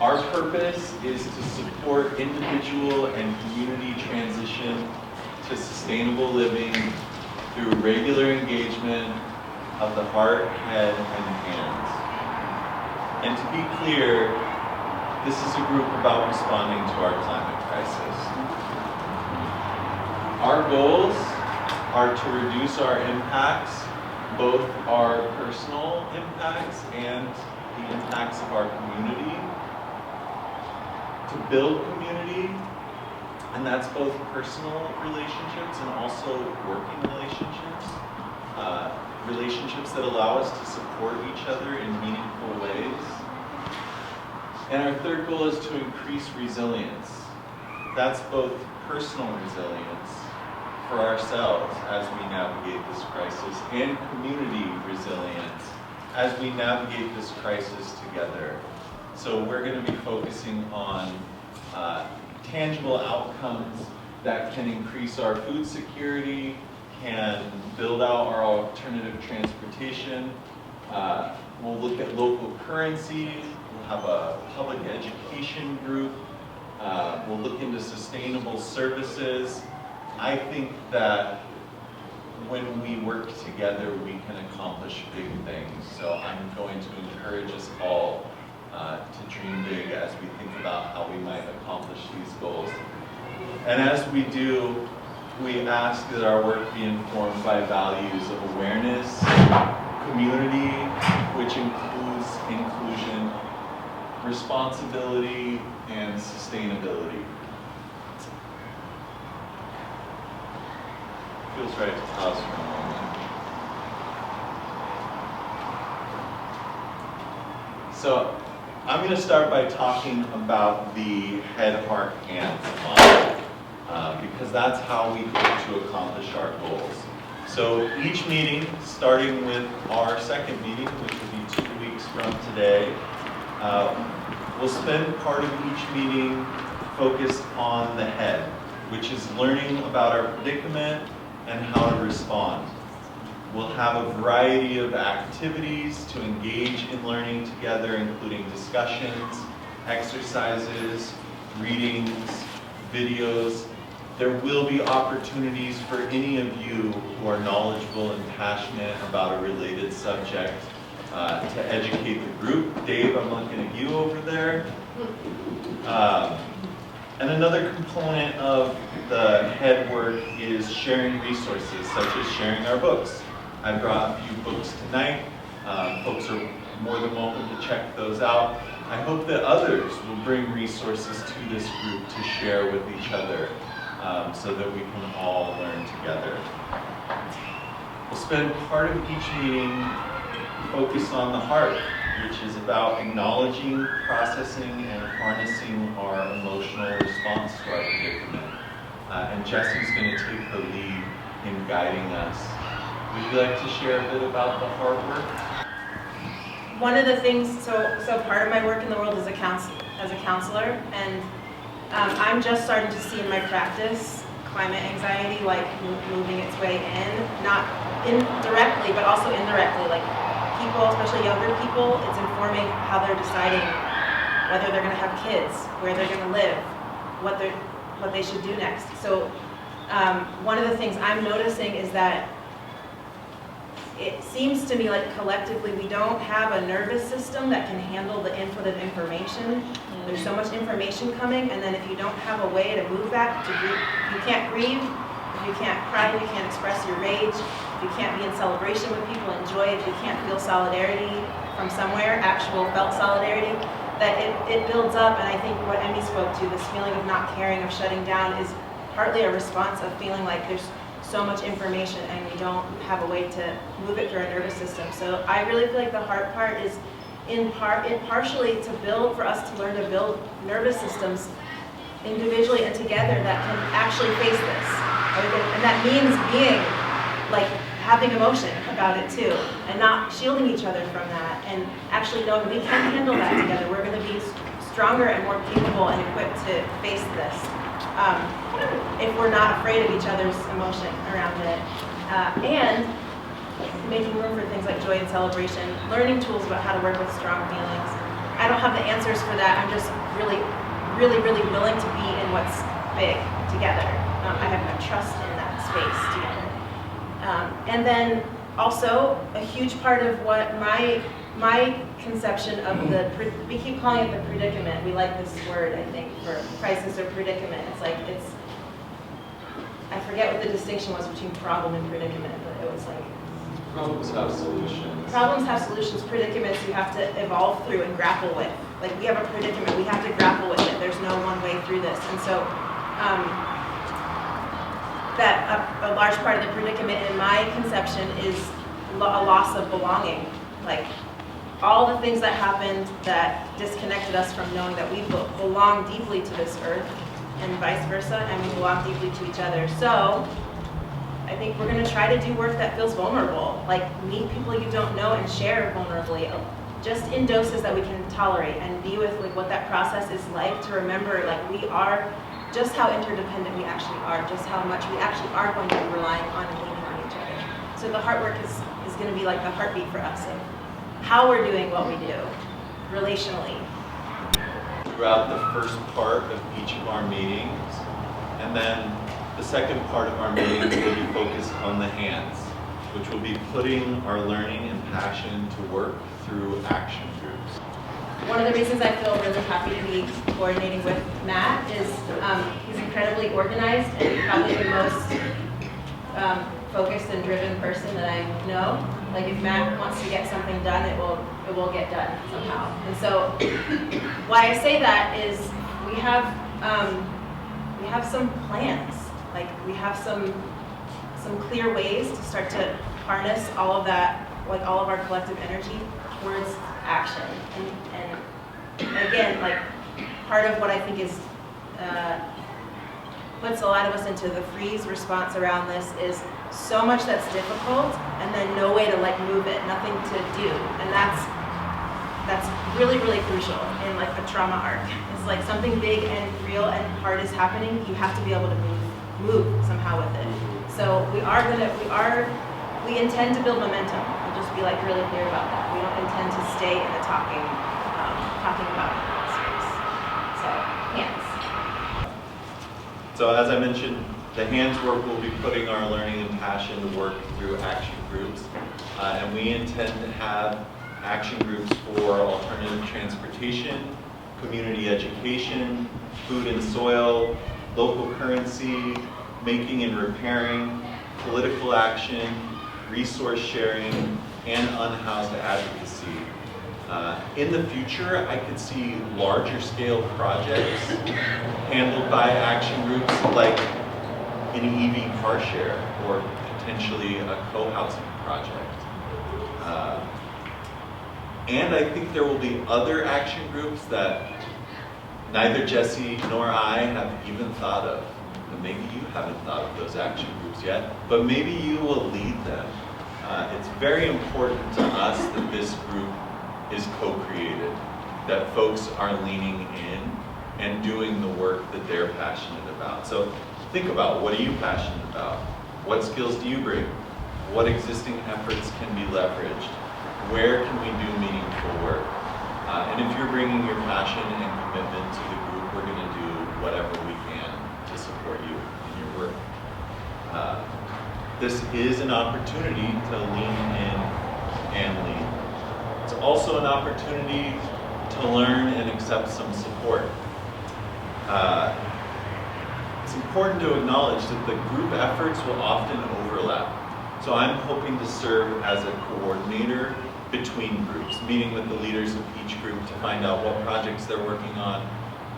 Our purpose is to support individual and community transition to sustainable living through regular engagement of the heart, head, and hands. And to be clear, this is a group about responding to our climate crisis. Our goals are to reduce our impacts, both our personal impacts and the impacts of our community, to build community, and that's both personal relationships and also working relationships, relationships that allow us to support each other in meaningful ways. And our third goal is to increase resilience. That's both personal resilience for ourselves as we navigate this crisis and community resilience as we navigate this crisis together. So we're going to be focusing on tangible outcomes that can increase our food security, can build out our alternative transportation. We'll look at local currency. We'll have a public education group. We'll look into sustainable services. I think that when we work together, we can accomplish big things. So I'm going to encourage us all to dream big as we think about how we might accomplish these goals. And as we do, we ask that our work be informed by values of awareness, community, which includes inclusion, responsibility, and sustainability. Feels right to pause for a moment. So I'm going to start by talking about the head, heart, hands model, because that's how we hope to accomplish our goals. So each meeting, starting with our second meeting, which will be 2 weeks from today, we'll spend part of each meeting focused on the head, which is learning about our predicament and how to respond. We'll have a variety of activities to engage in learning together, including discussions, exercises, readings, videos. There will be opportunities for any of you who are knowledgeable and passionate about a related subject to educate the group. Dave, I'm looking at you over there. And another component of the head work is sharing resources, such as sharing our books. I brought a few books tonight. Folks are more than welcome to check those out. I hope that others will bring resources to this group to share with each other so that we can all learn together. We'll spend part of each meeting focused on the heart, which is about acknowledging, processing, and harnessing our emotional response to our predicament. And Jesse's going to take the lead in guiding us. Would you like to share a bit about the heart work? One of the things, so part of my work in the world is as a counselor, and I'm just starting to see in my practice climate anxiety like moving its way in, not directly, but also indirectly. Like people, especially younger people, it's informing how they're deciding whether they're going to have kids, where they're going to live, what they should do next. So one of the things I'm noticing is that it seems to me like collectively we don't have a nervous system that can handle the input of information. There's so much information coming, and then if you don't have a way to move that, you can't grieve, if you can't cry, if you can't express your rage, if you can't be in celebration with people, enjoy, if you can't feel solidarity from somewhere, actual felt solidarity, that it builds up. And I think what Emmy spoke to, this feeling of not caring, of shutting down, is partly a response of feeling like there's so much information and we don't have a way to move it through our nervous system. So I really feel like the heart part is partially to build, for us to learn to build nervous systems individually and together that can actually face this. And that means being, like, having emotion about it too, and not shielding each other from that, and actually knowing we can handle that together. We're going to be stronger and more capable and equipped to face this. If we're not afraid of each other's emotion around it. And making room for things like joy and celebration, learning tools about how to work with strong feelings, I don't have the answers for that. I'm just really, really, really willing to be in what's big together. I have no trust in that space together. And then also a huge part of what my conception of we keep calling it the predicament. We like this word, I think, for crisis or predicament. I forget what the distinction was between problem and predicament, but it was like, Problems have solutions. problems have solutions, predicaments you have to evolve through and grapple with. Like, we have a predicament, we have to grapple with it. There's no one way through this. And so a large part of the predicament in my conception is a loss of belonging. Like, all the things that happened that disconnected us from knowing that we belong deeply to this earth and vice versa, and we belong deeply to each other. So I think we're going to try to do work that feels vulnerable, like meet people you don't know and share vulnerably, just in doses that we can tolerate, and be with like what that process is like, to remember like we are, just how interdependent we actually are, just how much we actually are going to be relying on and leaning on each other. So the heart work is going to be like the heartbeat for us of how we're doing what we do relationally. Throughout the first part of each of our meetings, and then the second part of our meetings will be focused on the hands, which will be putting our learning and passion to work through action groups. One of the reasons I feel really happy to be coordinating with Matt is he's incredibly organized and probably the most focused and driven person that I know. Like, if Matt wants to get something done, it will get done somehow. And so why I say that is we have some plans. Like, we have some clear ways to start to harness all of that, like all of our collective energy towards action. And again, like, part of what I think is puts a lot of us into the freeze response around this is so much that's difficult, and then no way to like move it, nothing to do, and that's really, really crucial in like a trauma arc. It's like something big and real and hard is happening. You have to be able to move somehow with it. So we intend to build momentum. We'll just be like really clear about that. We don't intend to stay in the talking about space. So hands. So as I mentioned, the hands work will be putting our learning and passion to work through action groups. And we intend to have action groups for alternative transportation, community education, food and soil, local currency, making and repairing, political action, resource sharing, and unhoused advocacy. In the future, I could see larger scale projects handled by action groups, like an EV car share or potentially a co-housing project. And I think there will be other action groups that neither Jesse nor I have even thought of. And maybe you haven't thought of those action groups yet, but maybe you will lead them. It's very important to us that this group is co-created, that folks are leaning in and doing the work that they're passionate about. So think about, what are you passionate about? What skills do you bring? What existing efforts can be leveraged? Where can we do meaningful work? And if you're bringing your passion and commitment to the group, we're going to do whatever we can to support you in your work. This is an opportunity to lean in and lead. It's also an opportunity to learn and accept some support. It's important to acknowledge that the group efforts will often overlap. So I'm hoping to serve as a coordinator between groups, meeting with the leaders of each group to find out what projects they're working on,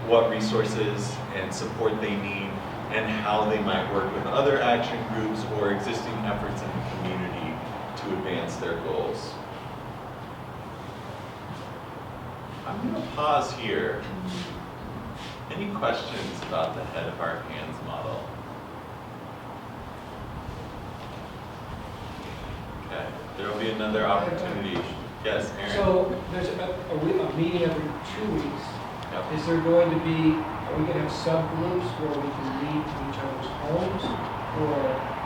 what resources and support they need, and how they might work with other action groups or existing efforts in the community to advance their goals. I'm going to pause here. Any questions about the head of our hands model? Okay, there will be another opportunity. Yes, Aaron? So there's a meeting every 2 weeks. Yep. Is there going to be, are we going to have subgroups where we can meet in each other's homes? Or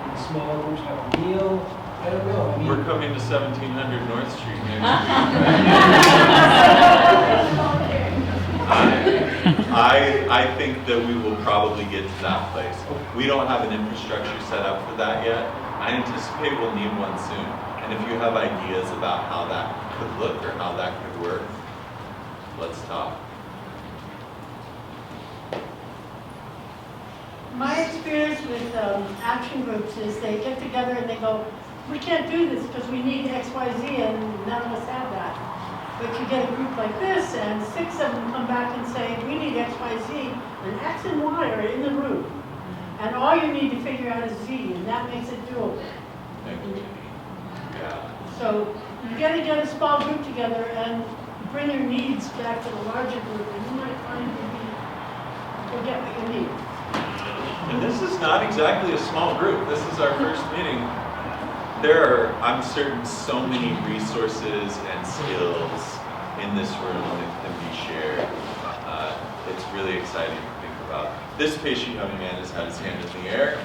in smaller groups have a meal? I don't know. I mean, We're coming to 1700 North Street next week. I think that we will probably get to that place. We don't have an infrastructure set up for that yet. I anticipate we'll need one soon. And if you have ideas about how that could look or how that could work, let's talk. My experience with action groups is they get together and they go, we can't do this because we need X, Y, Z, and none of us have that. But you get a group like this, and 6 of them come back and say, we need X, Y, Z, and X and Y are in the room. And all you need to figure out is Z, and that makes it doable. Yeah. So you got to get a small group together and bring your needs back to the larger group, and you might find you'll get what you need. And this is not exactly a small group. This is our first meeting. There are, I'm certain, so many resources and skills in this room that can be shared. It's really exciting to think about. This patient young man has had his hand in the air.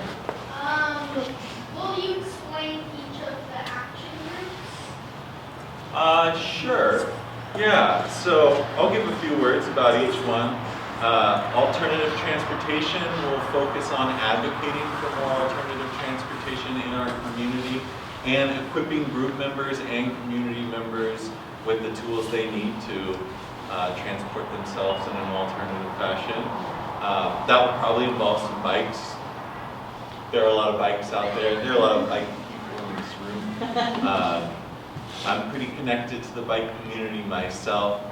Will you explain each of the action groups? Sure. Yeah, so I'll give a few words about each one. Alternative transportation will focus on advocating for more alternative transportation in our community and equipping group members and community members with the tools they need to transport themselves in an alternative fashion. That will probably involve some bikes. There are a lot of bikes out there. There are a lot of bike people in this room. I'm pretty connected to the bike community myself.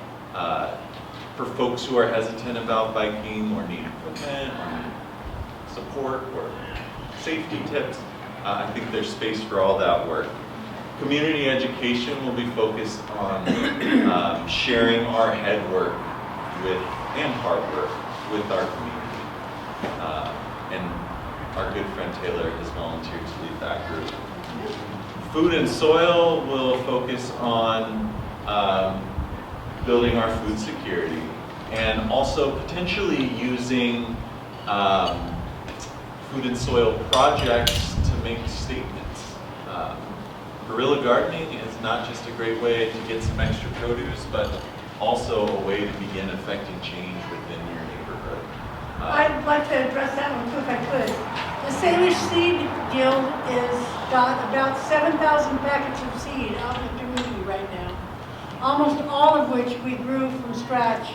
For folks who are hesitant about biking or need equipment or need support or safety tips, I think there's space for all that work. Community education will be focused on sharing our head work and hard work with our community. And our good friend Taylor has volunteered to lead that group. Food and soil will focus on building our food security and also potentially using food and soil projects to make statements. Guerrilla gardening is not just a great way to get some extra produce, but also a way to begin affecting change within your neighborhood. I'd like to address that one too if I could. The Salish Seed Guild is got about 7,000 packets of seed out in the community right now. Almost all of which we grew from scratch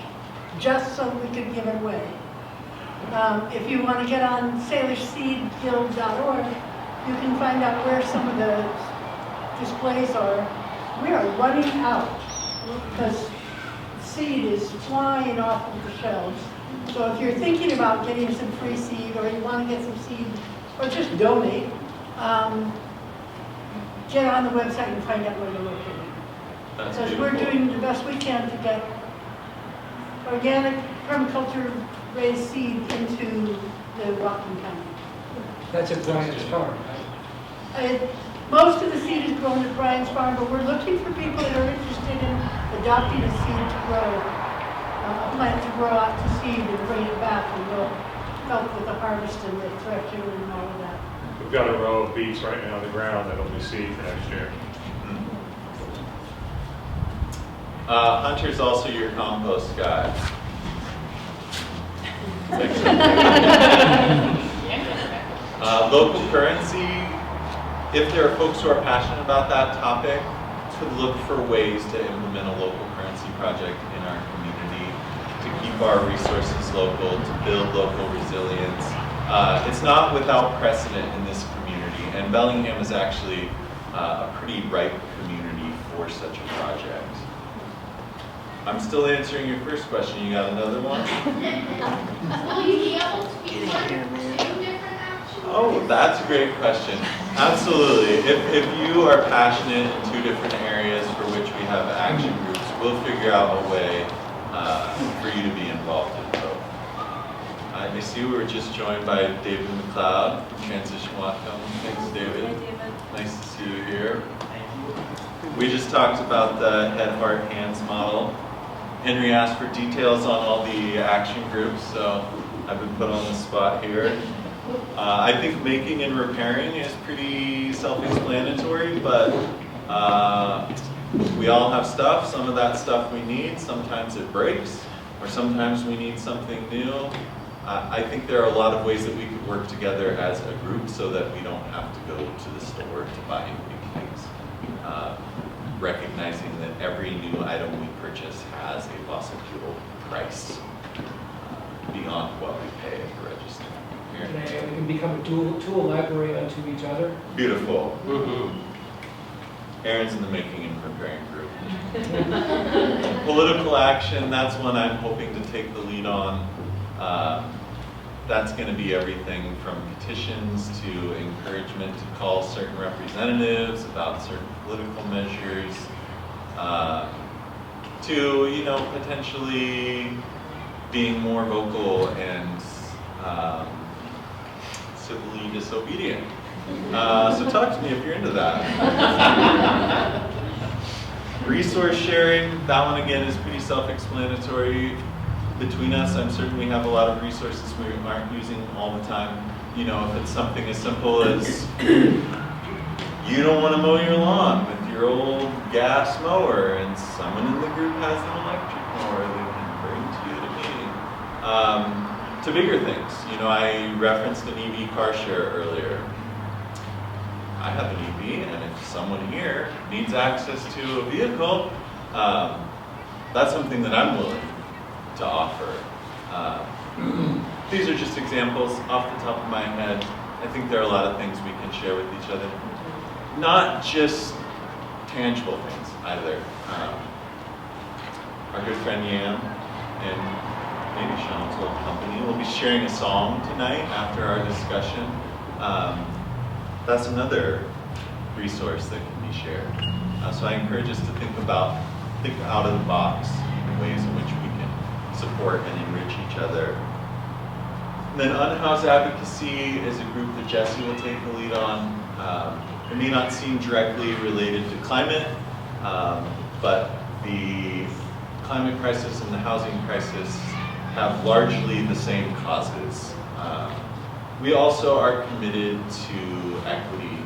just so we could give it away. If you want to get on salishseedguild.org, you can find out where some of the displays are. We are running out because seed is flying off of the shelves. So if you're thinking about getting some free seed or you want to get some seed or just donate, get on the website and find out where they're located. Because we're doing the best we can to get organic permaculture raised seed into the Whatcom County. That's at Bryant's farm, right? Most of the seed is grown at Bryant's farm, but we're looking for people that are interested in adopting a seed to grow, a plant to grow out to seed and bring it back, and we'll help with the harvest and the threshing and all of that. We've got a row of beets right now on the ground that'll be seed for next year. Hunter's also your compost guy. Local currency, if there are folks who are passionate about that topic, could look for ways to implement a local currency project in our community to keep our resources local, to build local resilience. It's not without precedent in this community, and Bellingham is actually a pretty ripe community for such a project. I'm still answering your first question. You got another one? Will you be able to be part of 2 different actions? Oh, that's a great question. Absolutely. If you are passionate in 2 different areas for which we have action groups, we'll figure out a way for you to be involved in both. I see we're just joined by David McLeod from Transition Whatcom. Thanks, David. Hi, David. Nice to see you here. We just talked about the Head, Heart, Hands model. Henry asked for details on all the action groups, so I've been put on the spot here. I think making and repairing is pretty self-explanatory, but we all have stuff. Some of that stuff we need. Sometimes it breaks. or sometimes we need something new. I think there are a lot of ways that we could work together as a group so that we don't have to go to the store to buy new things. Recognizing that every new item we purchase has a fossil fuel price beyond what we pay at the register. And we can become a tool library unto each other. Beautiful. Aaron's in the making and preparing group. Political action, that's one I'm hoping to take the lead on. That's going to be everything from petitions to encouragement to call certain representatives about certain political measures, to, you know, potentially being more vocal and civilly disobedient. So talk to me if you're into that. Resource sharing, that one again is pretty self-explanatory. Between us, I'm certain we have a lot of resources we aren't using all the time. You know, if it's something as simple as you don't want to mow your lawn with your old gas mower and someone in the group has an electric mower they can bring to you at a meeting. To bigger things, you know, I referenced an EV car share earlier. I have an EV, and if someone here needs access to a vehicle, that's something that I'm willing to offer. These are just examples off the top of my head. I think there are a lot of things we can share with each other. Not just tangible things either. Our good friend Yam and maybe Sean's old company will be sharing a song tonight after our discussion. That's another resource that can be shared. So I encourage us to think out of the box in ways in which we can support and enrich each other. And then unhoused advocacy is a group that Jesse will take the lead on. It may not seem directly related to climate, but the climate crisis and the housing crisis have largely the same causes. We also are committed to equity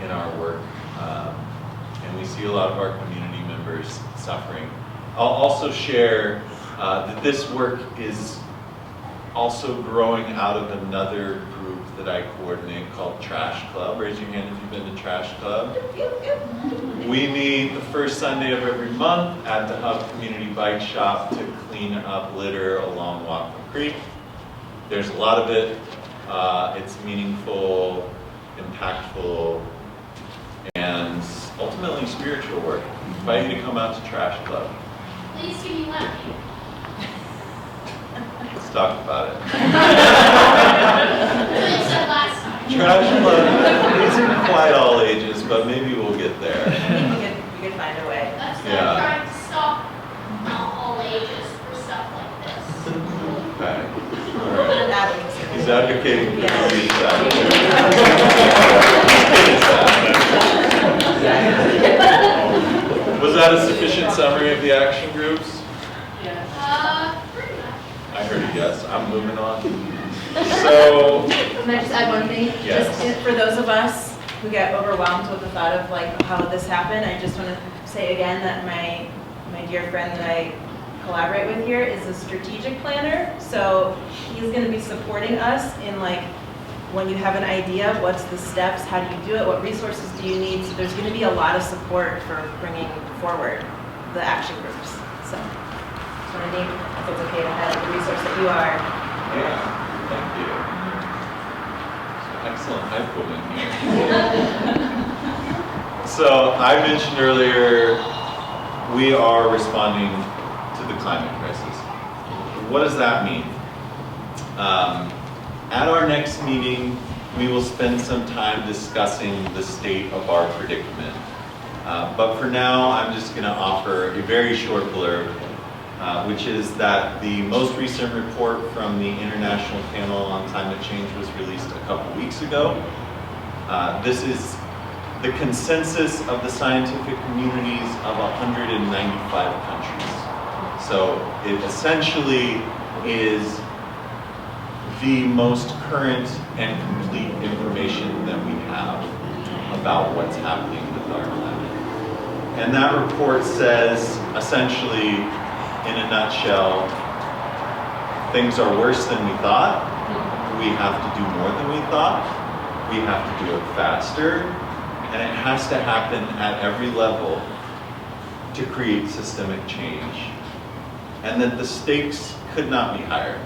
in our work, and we see a lot of our community members suffering. I'll also share that this work is also growing out of another group that I coordinate called Trash Club. Raise your hand if you've been to Trash Club. We meet the first Sunday of every month at the Hub Community Bike Shop to clean up litter along Whatcom Creek. There's a lot of it. It's meaningful, impactful, and ultimately spiritual work. I invite you to come out to Trash Club. Please give me money. Let's talk about it. Good stuff last time. Trash Club isn't quite all ages, but maybe we'll get there. We could find a way. That's Yeah. trying to stop all ages for stuff like this. Okay. All right. Advocacy. He's advocating for Yeah. Was that a sufficient summary of the action groups? Pretty much. I heard a yes. I'm moving on. So, Can I just add one thing? Yes. Just for those of us who get overwhelmed with the thought of like how this happened, I just want to say again that my dear friend that I collaborate with here is a strategic planner. So he's going to be supporting us in like when you have an idea, what's the steps, how do you do it, what resources do you need. So there's going to be a lot of support for bringing forward the action groups. So just want to name, if it's okay to highlight the resource that you are. yeah, thank you. Excellent hype woman here. So I mentioned earlier, we are responding to the climate crisis. What does that mean? At our next meeting, we will spend some time discussing the state of our predicament. But for now, I'm just going to offer a very short blurb, which is that the most recent report from the International Panel on Climate Change was released a couple weeks ago. This is the consensus of the scientific communities of 195 countries. So it essentially is the most current and complete information that we have about what's happening with our climate. And that report says, essentially, in a nutshell, things are worse than we thought, we have to do more than we thought, we have to do it faster, and it has to happen at every level to create systemic change. And that the stakes could not be higher.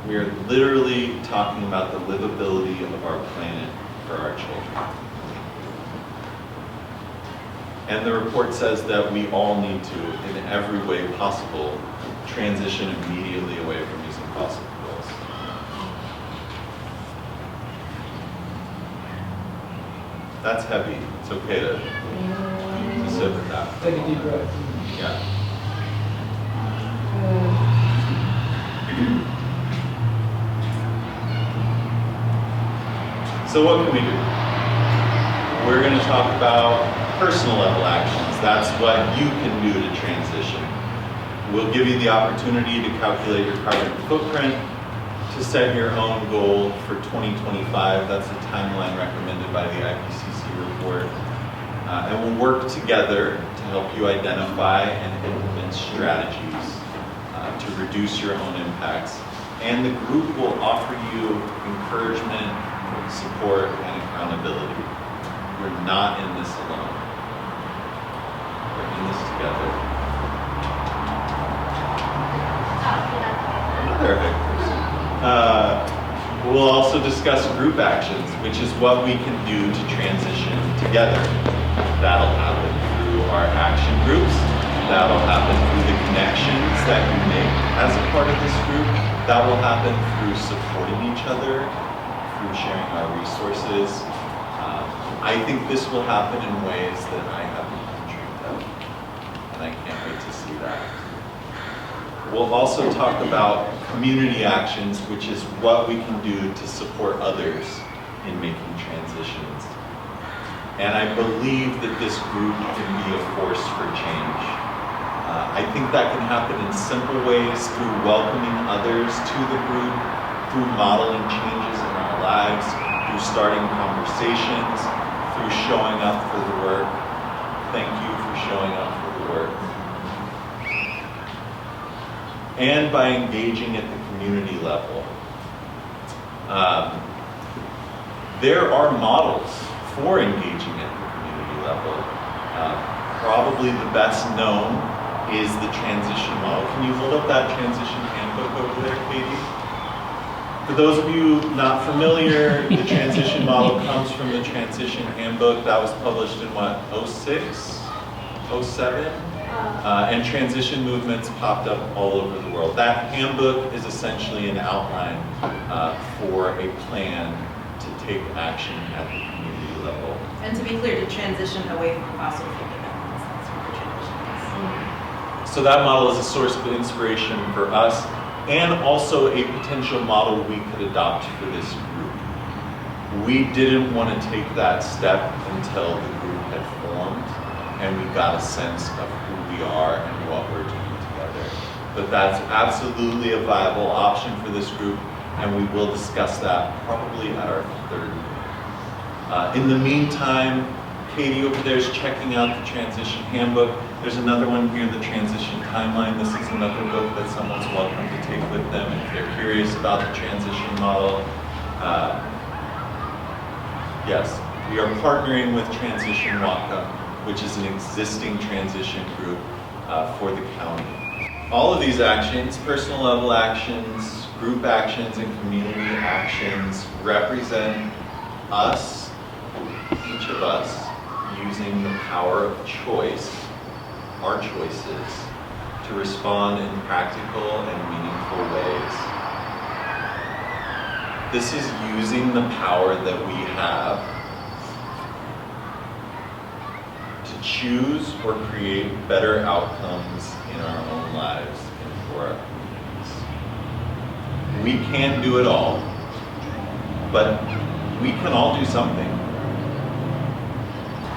We are literally talking about the livability of our planet for our children. And the report says that we all need to, in every way possible, transition immediately away from using fossil fuels. That's heavy. It's okay to sit with that. Take a deep breath. Yeah. So what can we do? We're going to talk about personal level actions. That's what you can do to transition. We'll give you the opportunity to calculate your carbon footprint, to set your own goal for 2025. That's the timeline recommended by the IPCC report. And we'll work together to help you identify and implement strategies to reduce your own impacts. And the group will offer you encouragement, support, and accountability. You're not in this alone. We're in this together. Perfect. We'll also discuss group actions, which is what we can do to transition together. That'll happen through our action groups. That'll happen through the connections that you make as a part of this group. That will happen through supporting each other, through sharing our resources. I think this will happen in ways that I haven't dreamed of, and I can't wait to see that. We'll also talk about community actions, which is what we can do to support others in making transitions. And I believe that this group can be a force for change. I think that can happen in simple ways, through welcoming others to the group, through modeling changes in our lives, through starting conversations, through showing up for the work. Thank you for showing up for the work. And by engaging at the community level. There are models for engaging at the community level. Probably the best known is the transition model. Can you hold up that transition handbook over there, Katie? For those of you not familiar, the transition model comes from the Transition Handbook that was published in what, 06, 07? And transition movements popped up all over the world. That handbook is essentially an outline for a plan to take action at the community level. And to be clear, to transition away from fossil fuel dependence, that's what the transition is. So that model is a source of inspiration for us, and also a potential model we could adopt for this group. We didn't want to take that step until the group had formed and we got a sense of who we are and what we're doing together. But that's absolutely a viable option for this group, and we will discuss that probably at our third meeting. In the meantime, Katie over there is checking out the Transition Handbook. There's another one here, the Transition Timeline. This is another book that someone's welcome to take with them if they're curious about the transition model. Yes, we are partnering with Transition Whatcom, which is an existing transition group for the county. All of these actions, personal level actions, group actions, and community actions represent us, each of us, using the power of choice, our choices, to respond in practical and meaningful ways. This is using the power that we have to choose or create better outcomes in our own lives and for our communities. We can't do it all, but we can all do something.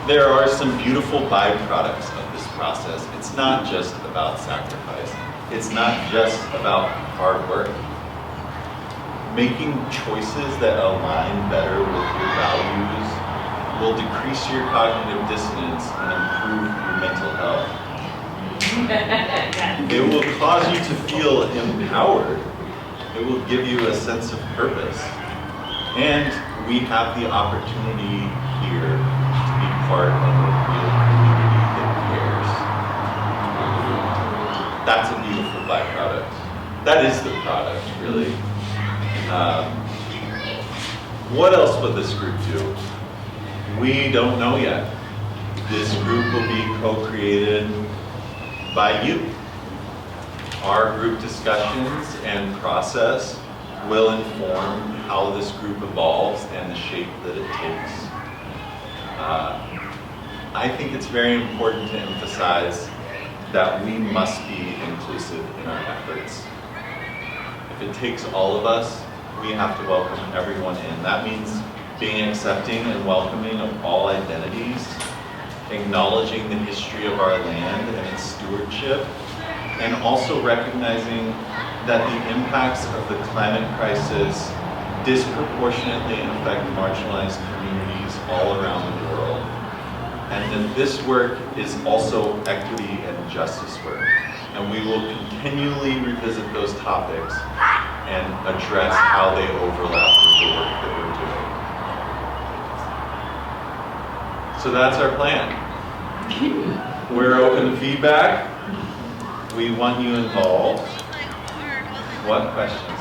There are some beautiful byproducts of this process. It's not just about sacrifice. It's not just about hard work. Making choices that align better with your values will decrease your cognitive dissonance and improve your mental health. It will cause you to feel empowered It will give you a sense of purpose. And we have the opportunity here to be part of a real community that cares. That's a beautiful byproduct. That is the product, really. What else will this group do? We don't know yet. This group will be co-created by you. Our group discussions and process will inform how this group evolves and the shape that it takes. I think it's very important to emphasize that we must be inclusive in our efforts. If it takes all of us, we have to welcome everyone in. That means being accepting and welcoming of all identities, acknowledging the history of our land and its stewardship, and also recognizing that the impacts of the climate crisis disproportionately affect marginalized communities all around the world. And that this work is also equity and justice work. And we will continually revisit those topics and address how they overlap with the work that we're doing. So that's our plan. We're open to feedback. We want you involved. What questions?